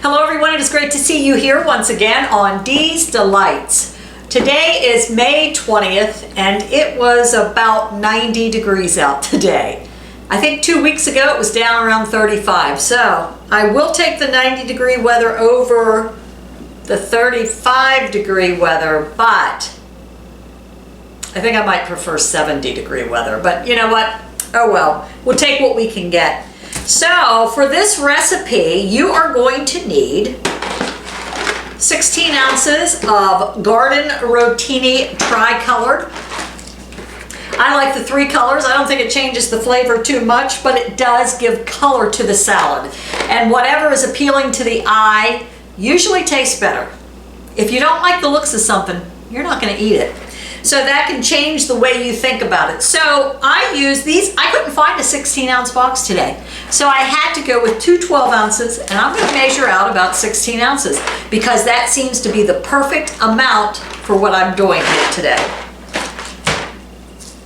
Hello everyone, it is great to see you here once again on Dee's Delights. Today is May 20th and it was about 90 degrees out today. I think 2 weeks ago it was down around 35, so I will take the 90 degree weather over the 35 degree weather, but I think I might prefer 70 degree weather, but you know what? Oh well, we'll take what we can get. So for this recipe, you are going to need 16 ounces of Garden Rotini Tri-Colored. I like the 3 colors. I don't think it changes the flavor too much, but it does give color to the salad. And whatever is appealing to the eye usually tastes better. If you don't like the looks of something, you're not going to eat it. So that can change the way you think about it. So I use these. I couldn't find a 16-ounce box today. So I had to go with 2 12 ounces, and I'm going to measure out about 16 ounces because that seems to be the perfect amount for what I'm doing here today.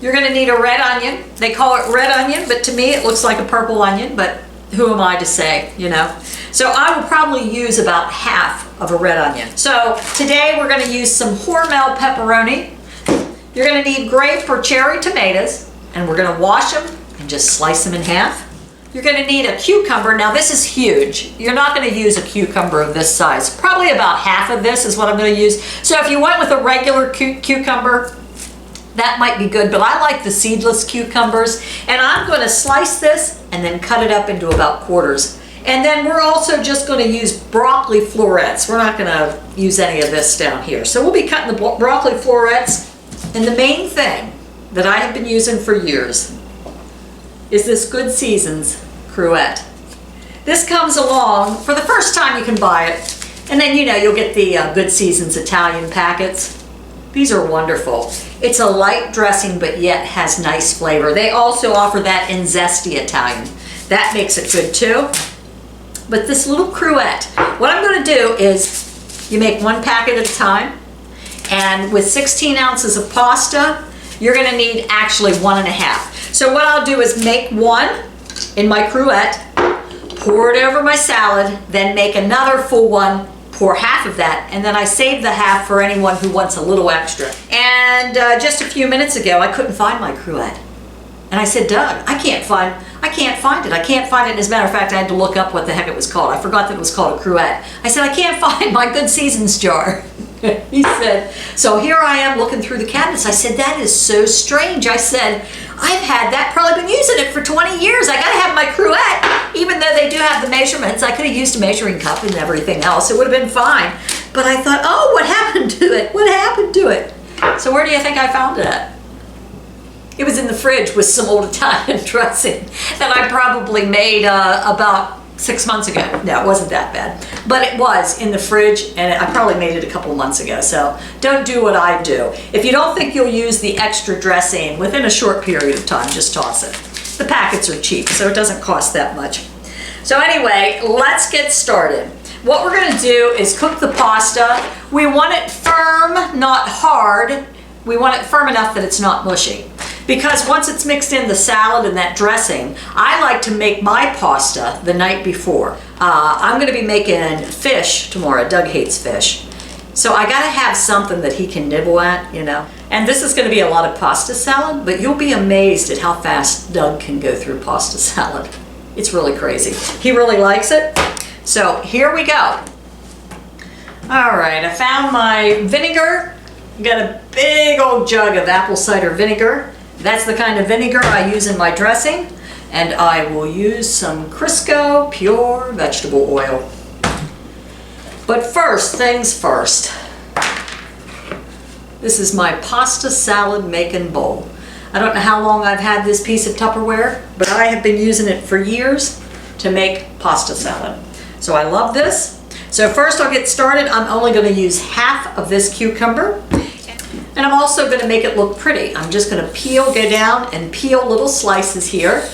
You're going to need a red onion. They call it red onion, but to me it looks like a purple onion, but who am I to say, you know? So I will probably use about half of a red onion. So today we're going to use some Hormel pepperoni. You're going to need grape or cherry tomatoes, and we're going to wash them and just slice them in half. You're going to need a cucumber. Now this is huge. You're not going to use a cucumber of this size. Probably about half of this is what I'm going to use. So if you went with a regular cucumber, that might be good, but I like the seedless cucumbers. And I'm going to slice this and then cut it up into about quarters. And then we're also just going to use broccoli florets. We're not going to use any of this down here. So we'll be cutting the broccoli florets. And the main thing that I have been using for years is this Good Seasons Cruet. This comes along, for the first time you can buy it, and then you know you'll get the Good Seasons Italian packets. These are wonderful. It's a light dressing but yet has nice flavor. They also offer that in zesty Italian. That makes it good too. But this little cruet, what I'm going to do is you make 1 packet at a time. And with 16 ounces of pasta, you're going to need actually 1.5. So what I'll do is make 1 in my cruet, pour it over my salad, then make another full 1, pour half of that, and then I save the half for anyone who wants a little extra. And just a few minutes ago, I couldn't find my cruet. And I said, Doug, I can't find it. I can't find it. As a matter of fact, I had to look up what the heck it was called. I forgot that it was called a cruet. I said, I can't find my Good Seasons jar. He said, so here I am looking through the cabinets. I said, that is so strange. I said, I've had that, probably been using it for 20 years. I gotta have my cruet. Even though they do have the measurements, I could have used a measuring cup and everything else. It would have been fine. But I thought, oh, what happened to it? What happened to it? So where do you think I found it at? It was in the fridge with some old Italian dressing that I probably made about 6 months ago. No, it wasn't that bad. But it was in the fridge, and I probably made it a couple months ago. So don't do what I do. If you don't think you'll use the extra dressing within a short period of time, just toss it. The packets are cheap, so it doesn't cost that much. So anyway, let's get started. What we're going to do is cook the pasta. We want it firm, not hard. We want it firm enough that it's not mushy. Because once it's mixed in the salad and that dressing, I like to make my pasta the night before. I'm going to be making fish tomorrow. Doug hates fish. So I got to have something that he can nibble at, you know. And this is going to be a lot of pasta salad, but you'll be amazed at how fast Doug can go through pasta salad. It's really crazy. He really likes it. So here we go. All right, I found my vinegar. I got a big old jug of apple cider vinegar. That's the kind of vinegar I use in my dressing. And I will use some Crisco pure vegetable oil. But first things first. This is my pasta salad making bowl. I don't know how long I've had this piece of Tupperware, but I have been using it for years to make pasta salad. So I love this. So first I'll get started. I'm only going to use half of this cucumber. And I'm also going to make it look pretty. I'm just going to go down and peel little slices here,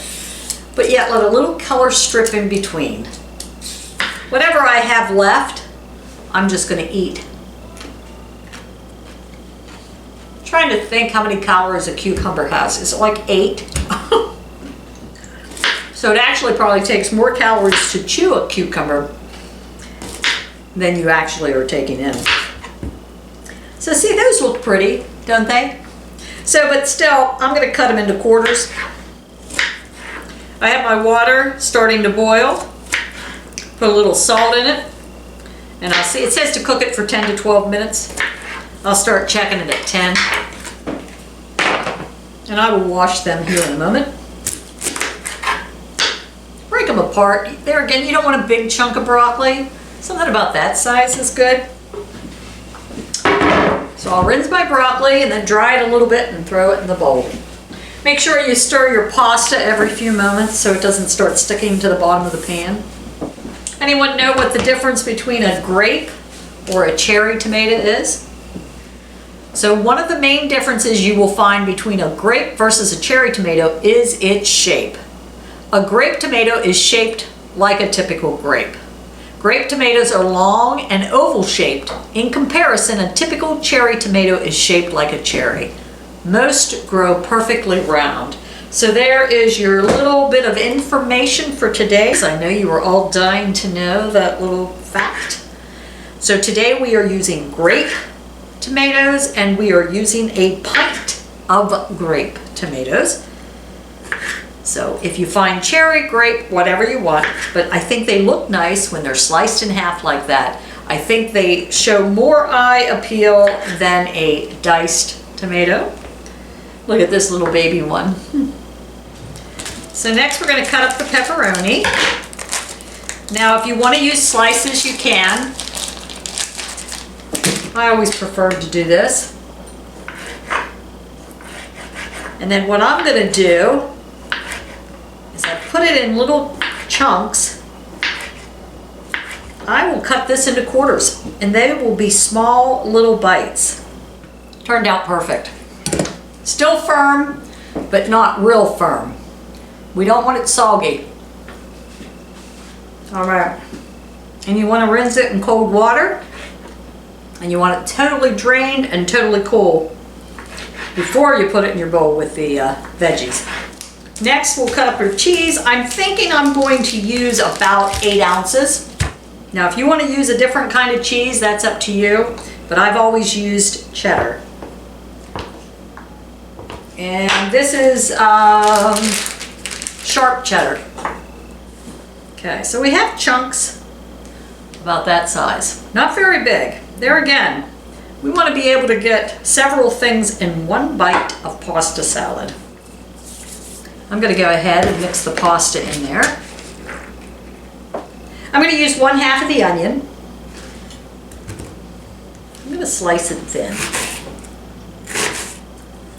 but yet let a little color strip in between. Whatever I have left, I'm just going to eat. I'm trying to think how many calories a cucumber has. Is it like 8? So it actually probably takes more calories to chew a cucumber than you actually are taking in. So see, those look pretty, don't they? So, but still, I'm going to cut them into quarters. I have my water starting to boil. Put a little salt in it. And I'll see, it says to cook it for 10 to 12 minutes. I'll start checking it at 10. And I will wash them here in a moment. Break them apart. There again, you don't want a big chunk of broccoli. Something about that size is good. So I'll rinse my broccoli and then dry it a little bit and throw it in the bowl. Make sure you stir your pasta every few moments so it doesn't start sticking to the bottom of the pan. Anyone know what the difference between a grape or a cherry tomato is? So one of the main differences you will find between a grape versus a cherry tomato is its shape. A grape tomato is shaped like a typical grape. Grape tomatoes are long and oval shaped. In comparison, a typical cherry tomato is shaped like a cherry. Most grow perfectly round. So there is your little bit of information for today. So I know you were all dying to know that little fact. So today we are using grape tomatoes and we are using a pint of grape tomatoes. So if you find cherry, grape, whatever you want, but I think they look nice when they're sliced in half like that. I think they show more eye appeal than a diced tomato. Look at this little baby one. So next we're going to cut up the pepperoni. Now if you want to use slices, you can. I always prefer to do this. And then what I'm going to do is I put it in little chunks. I will cut this into quarters and they will be small little bites. Turned out perfect. Still firm, but not real firm. We don't want it soggy. All right. And you want to rinse it in cold water. And you want it totally drained and totally cool before you put it in your bowl with the veggies. Next, we'll cut up your cheese. I'm thinking I'm going to use about 8 ounces. Now, if you want to use a different kind of cheese, that's up to you. But I've always used cheddar. And this is sharp cheddar. Okay, so we have chunks about that size. Not very big. There again, we want to be able to get several things in one bite of pasta salad. I'm going to go ahead and mix the pasta in there. I'm going to use 1/2 of the onion. I'm going to slice it thin.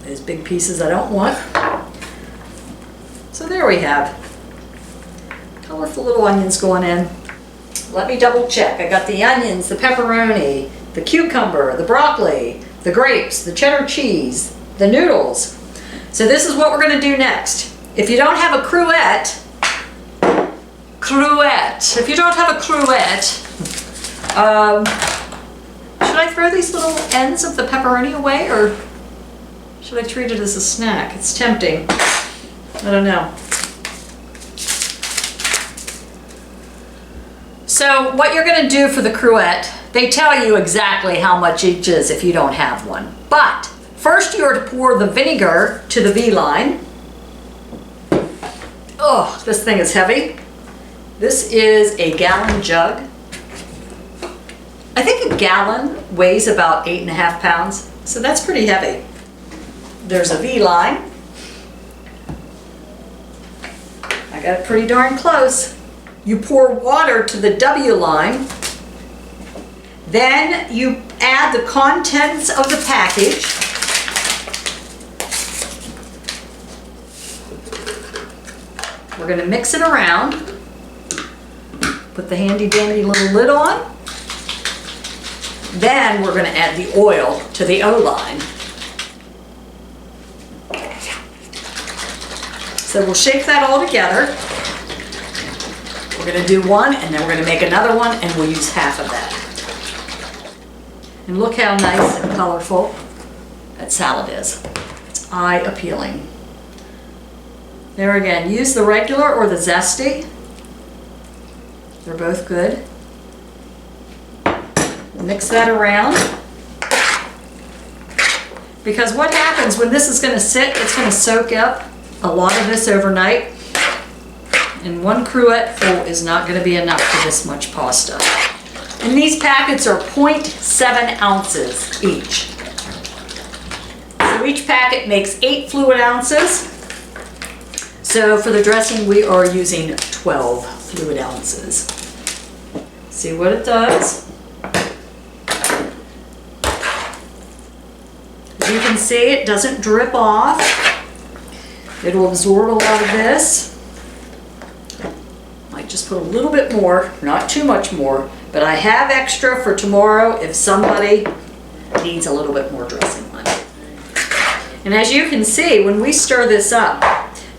Those big pieces I don't want. So there we have colorful little onions going in. Let me double check. I got the onions, the pepperoni, the cucumber, the broccoli, the grapes, the cheddar cheese, the noodles. So this is what we're going to do next. If you don't have a cruet, if you don't have a cruet, should I throw these little ends of the pepperoni away or should I treat it as a snack? It's tempting. I don't know. So what you're going to do for the cruet, they tell you exactly how much each is if you don't have one. But first you are to pour the vinegar to the V-line. Oh, this thing is heavy. This is a gallon jug. I think a gallon weighs about 8.5 pounds, so that's pretty heavy. There's a V-line. I got it pretty darn close. You pour water to the W line. Then you add the contents of the package. We're going to mix it around. Put the handy dandy little lid on. Then we're going to add the oil to the O line. So we'll shake that all together. We're going to do one and then we're going to make another one and we'll use half of that. And look how nice and colorful that salad is. It's eye appealing. There again, use the regular or the zesty. They're both good. Mix that around. Because what happens when this is going to sit, it's going to soak up a lot of this overnight. And one cruet full is not going to be enough for this much pasta. And these packets are 0.7 ounces each. So each packet makes 8 fluid ounces. So for the dressing, we are using 12 fluid ounces. See what it does? As you can see, it doesn't drip off. It'll absorb a lot of this. Might just put a little bit more, not too much more, but I have extra for tomorrow if somebody needs a little bit more dressing on it. And as you can see, when we stir this up,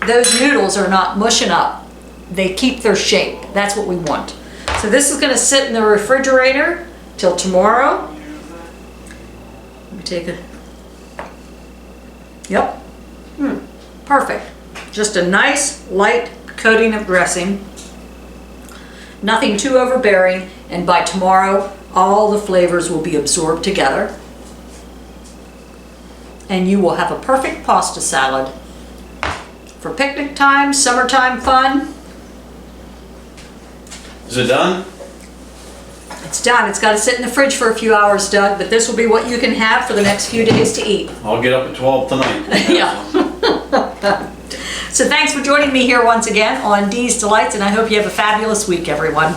those noodles are not mushing up. They keep their shape. That's what we want. So this is going to sit in the refrigerator till tomorrow. Let me take a... Yep. Perfect. Just a nice light coating of dressing. Nothing too overbearing. And by tomorrow, all the flavors will be absorbed together. And you will have a perfect pasta salad for picnic time, summertime fun. Is it done? It's done. It's got to sit in the fridge for a few hours, Doug, but this will be what you can have for the next few days to eat. I'll get up at 12 tonight. Yeah. So thanks for joining me here once again on Dee's Delights, and I hope you have a fabulous week, everyone.